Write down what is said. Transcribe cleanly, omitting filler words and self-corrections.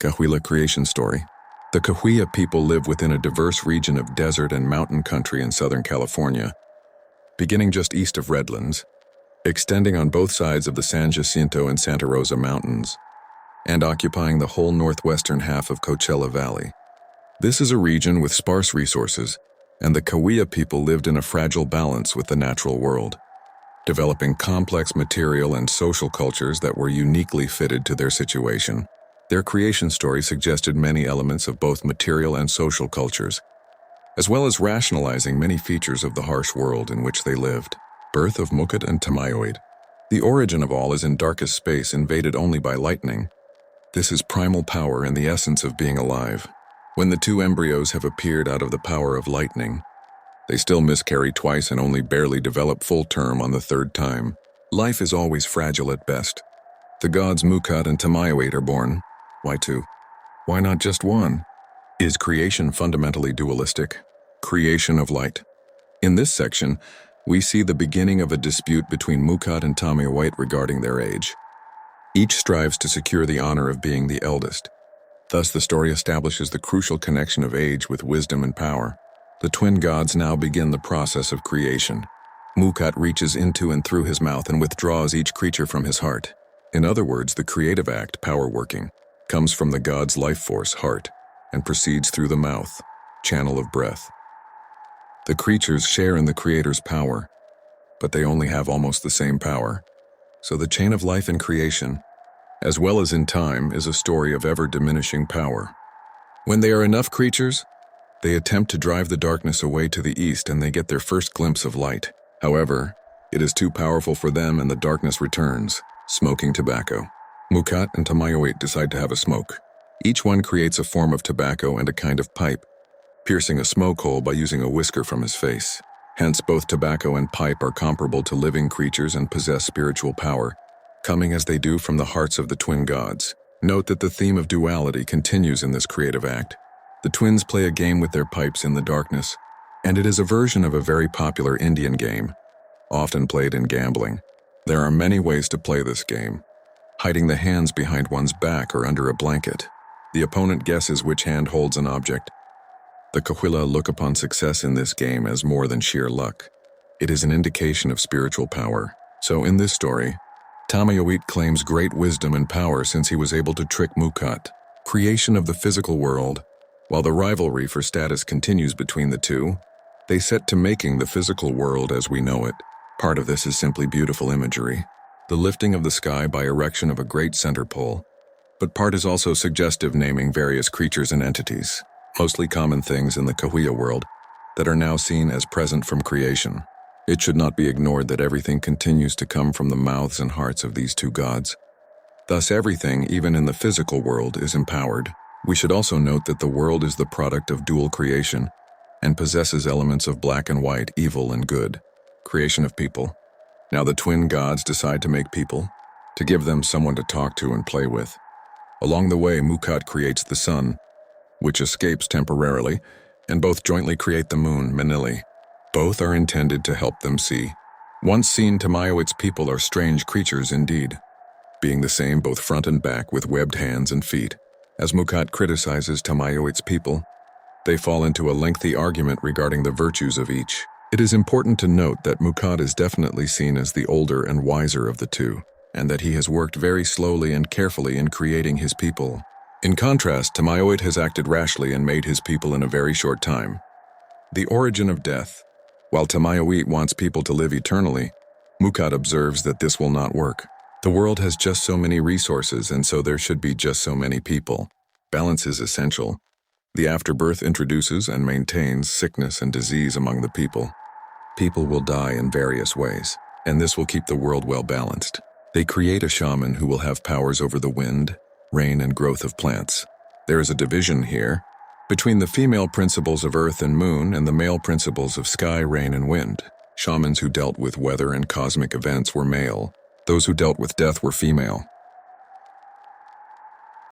Cahuilla Creation Story. The Cahuilla people live within a diverse region of desert and mountain country in Southern California, beginning just east of Redlands, extending on both sides of the San Jacinto and Santa Rosa Mountains, and occupying the whole northwestern half of Coachella Valley. This is a region with sparse resources, and the Cahuilla people lived in a fragile balance with the natural world, developing complex material and social cultures that were uniquely fitted to their situation. Their creation story suggested many elements of both material and social cultures, as well as rationalizing many features of the harsh world in which they lived. Birth of Mukat and Tamayoid. The origin of all is in darkest space, invaded only by lightning. This is primal power and the essence of being alive. When the two embryos have appeared out of the power of lightning, they still miscarry twice and only barely develop full term on the third time. Life is always fragile at best. The gods Mukat and Tamayoid are born. Why two? Why not just one? Is creation fundamentally dualistic? Creation of light. In this section, we see the beginning of a dispute between Mukat and Tamayoid regarding their age. Each strives to secure the honor of being the eldest. Thus, the story establishes the crucial connection of age with wisdom and power. The twin gods now begin the process of creation. Mukat reaches into and through his mouth and withdraws each creature from his heart. In other words, the creative act, power working, comes from the god's life force, heart, and proceeds through the mouth, channel of breath. The creatures share in the creator's power, but they only have almost the same power. So the chain of life in creation, as well as in time, is a story of ever-diminishing power. When there are enough creatures, they attempt to drive the darkness away to the east and they get their first glimpse of light. However, it is too powerful for them and the darkness returns, smoking tobacco. Mukat and Tamayoid decide to have a smoke. Each one creates a form of tobacco and a kind of pipe, piercing a smoke hole by using a whisker from his face. Hence, both tobacco and pipe are comparable to living creatures and possess spiritual power, coming as they do from the hearts of the twin gods. Note that the theme of duality continues in this creative act. The twins play a game with their pipes in the darkness, and it is a version of a very popular Indian game, often played in gambling. There are many ways to play this game. Hiding the hands behind one's back or under a blanket. The opponent guesses which hand holds an object. The Cahuilla look upon success in this game as more than sheer luck. It is an indication of spiritual power. So in this story, Tamayoid claims great wisdom and power since he was able to trick Mukat. Creation of the physical world. While the rivalry for status continues between the two, they set to making the physical world as we know it. Part of this is simply beautiful imagery, the lifting of the sky by erection of a great center pole, but part is also suggestive, naming various creatures and entities, mostly common things in the Cahuilla world, that are now seen as present from creation. It should not be ignored that everything continues to come from the mouths and hearts of these two gods. Thus everything, even in the physical world, is empowered. We should also note that the world is the product of dual creation and possesses elements of black and white, evil and good. Creation of people. Now the twin gods decide to make people, to give them someone to talk to and play with. Along the way, Mukat creates the sun, which escapes temporarily, and both jointly create the moon, Manili. Both are intended to help them see. Once seen, Tamayoid's people are strange creatures indeed, being the same both front and back with webbed hands and feet. As Mukat criticizes Tamayoid's people, they fall into a lengthy argument regarding the virtues of each. It is important to note that Mukat is definitely seen as the older and wiser of the two, and that he has worked very slowly and carefully in creating his people. In contrast, Tamayoid has acted rashly and made his people in a very short time. The origin of death. While Tamayoid wants people to live eternally, Mukat observes that this will not work. The world has just so many resources, and so there should be just so many people. Balance is essential. The afterbirth introduces and maintains sickness and disease among the people. People will die in various ways, and this will keep the world well balanced. They create a shaman who will have powers over the wind, rain, and growth of plants. There is a division here between the female principles of earth and moon and the male principles of sky, rain, and wind. Shamans who dealt with weather and cosmic events were male. Those who dealt with death were female.